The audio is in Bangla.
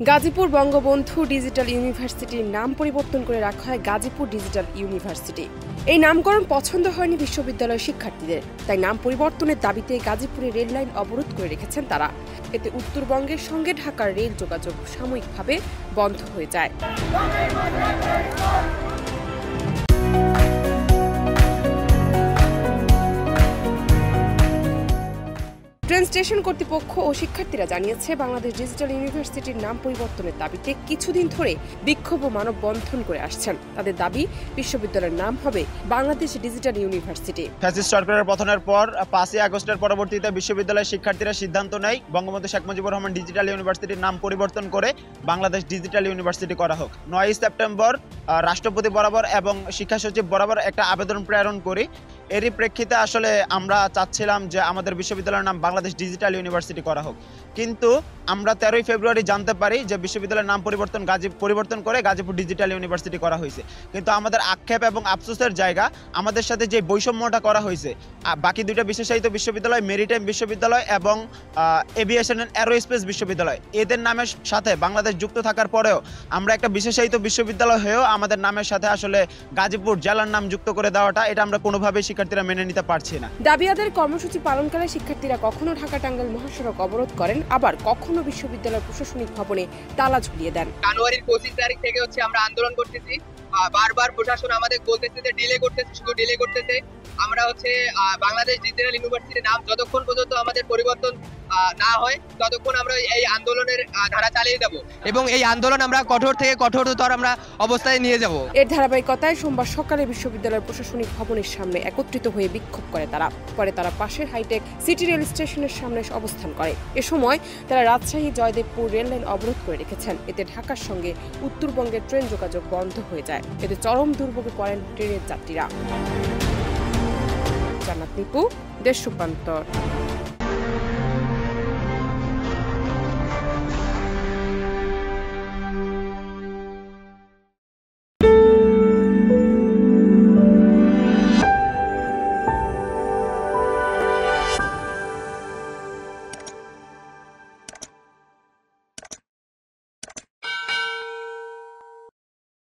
গাজীপুর বঙ্গবন্ধু ডিজিটাল ইউনিভার্সিটির নাম পরিবর্তন করে রাখা হয় গাজীপুর ডিজিটাল ইউনিভার্সিটি। এই নামকরণ পছন্দ হয়নি বিশ্ববিদ্যালয়ের শিক্ষার্থীদের, তাই নাম পরিবর্তনের দাবিতে গাজীপুরে রেল লাইন অবরোধ করে রেখেছেন তারা। এতে উত্তরবঙ্গের সঙ্গে ঢাকার রেল যোগাযোগ সাময়িকভাবে বন্ধ হয়ে যায়। ট্রেন স্টেশন কর্তৃপক্ষ ও শিক্ষার্থীরা জানিয়েছে, বাংলাদেশ ডিজিটাল ইউনিভার্সিটির নাম পরিবর্তনের দাবিতে কিছুদিন ধরে বিক্ষোভ ও মানববন্ধন করে আসছেন। তাদের দাবি, বিশ্ববিদ্যালয়ের নাম হবে বাংলাদেশ ডিজিটাল ইউনিভার্সিটি। ফ্যাসিস্ট সরকারের পতনের পর 5ই আগস্টের পরবর্তীতে বিশ্ববিদ্যালয়ের শিক্ষার্থীরা সিদ্ধান্ত নেয় বঙ্গবন্ধু শেখ মুজিবুর রহমান ডিজিটাল ইউনিভার্সিটির নাম পরিবর্তন করে বাংলাদেশ ডিজিটাল ইউনিভার্সিটি করা হোক। 9ই সেপ্টেম্বর রাষ্ট্রপতি বরাবর এবং শিক্ষা সচিব বরাবর একটা আবেদন প্রেরণ করি। এরই প্রেক্ষিতে আসলে আমরা চাচ্ছিলাম যে আমাদের বিশ্ববিদ্যালয়ের নাম বাংলাদেশ ডিজিটাল ইউনিভার্সিটি করা হোক, কিন্তু আমরা 13ই ফেব্রুয়ারি জানতে পারি যে বিশ্ববিদ্যালয়ের নাম পরিবর্তন করে গাজীপুর ডিজিটাল ইউনিভার্সিটি করা হয়েছে। কিন্তু আমাদের আক্ষেপ এবং আফসোসের জায়গা, আমাদের সাথে যে বৈষম্যটা করা হয়েছে, বাকি দুইটা বিশেষায়িত বিশ্ববিদ্যালয় মেরিটাইম বিশ্ববিদ্যালয় এবং এভিয়েশন অ্যান্ড অ্যারোস্পেস বিশ্ববিদ্যালয়, এদের নামের সাথে বাংলাদেশ যুক্ত থাকার পরেও আমরা একটা বিশেষায়িত বিশ্ববিদ্যালয় হয়েও আমাদের নামের সাথে আসলে গাজীপুর জেলার নাম যুক্ত করে দেওয়াটা, এটা আমরা কোনোভাবেই শিক্ষার্থীরা মেনে নিতে পারছি না। দাবি আদায়ের কর্মসূচি পালনকালে শিক্ষার্থীরা কখনো ঢাকা টাঙ্গাইল মহাসড়ক অবরোধ করেন, আবার কখনো বিশ্ববিদ্যালয় প্রশাসনিক ভবনে তালা ঝুলিয়ে দেন। জানুয়ারির 25 তারিখ থেকে আমরা আন্দোলন করতেছি। বারবার প্রশাসন আমাদের বলতেছে যে ডিলে করতেছে, শুধু ডিলে করতেছে। আমরা বাংলাদেশ ডিজিটাল ইউনিভার্সিটির নাম যতক্ষণ পর্যন্ত আমাদের পরিবর্তন না হয় ততক্ষণ আমরা এই আন্দোলনের ধারা চালিয়ে যাব এবং এই আন্দোলন আমরা কঠোর থেকে কঠোরতর আমরা অবস্থায় নিয়ে যাব। এর ধারাবাহিকতায় সোমবার সকালে বিশ্ববিদ্যালয়ের প্রশাসনিক ভবনের সামনে একত্রিত হয়ে বিক্ষোভ করে তারা। পরে তারা পাশের হাইটেক সিটি রেল স্টেশনের সামনে অবস্থান করে। এ সময় তারা রাজশাহী জয়দেবপুর রেল লাইন অবরোধ করে রেখেছেন। এতে ঢাকার সঙ্গে উত্তরবঙ্গের ট্রেন যোগাযোগ বন্ধ হয়ে যায়। এতে চরম দুর্ভোগে পড়েন ট্রেনের যাত্রীরা। জান্নাত নিপু, দেশ রূপান্তর।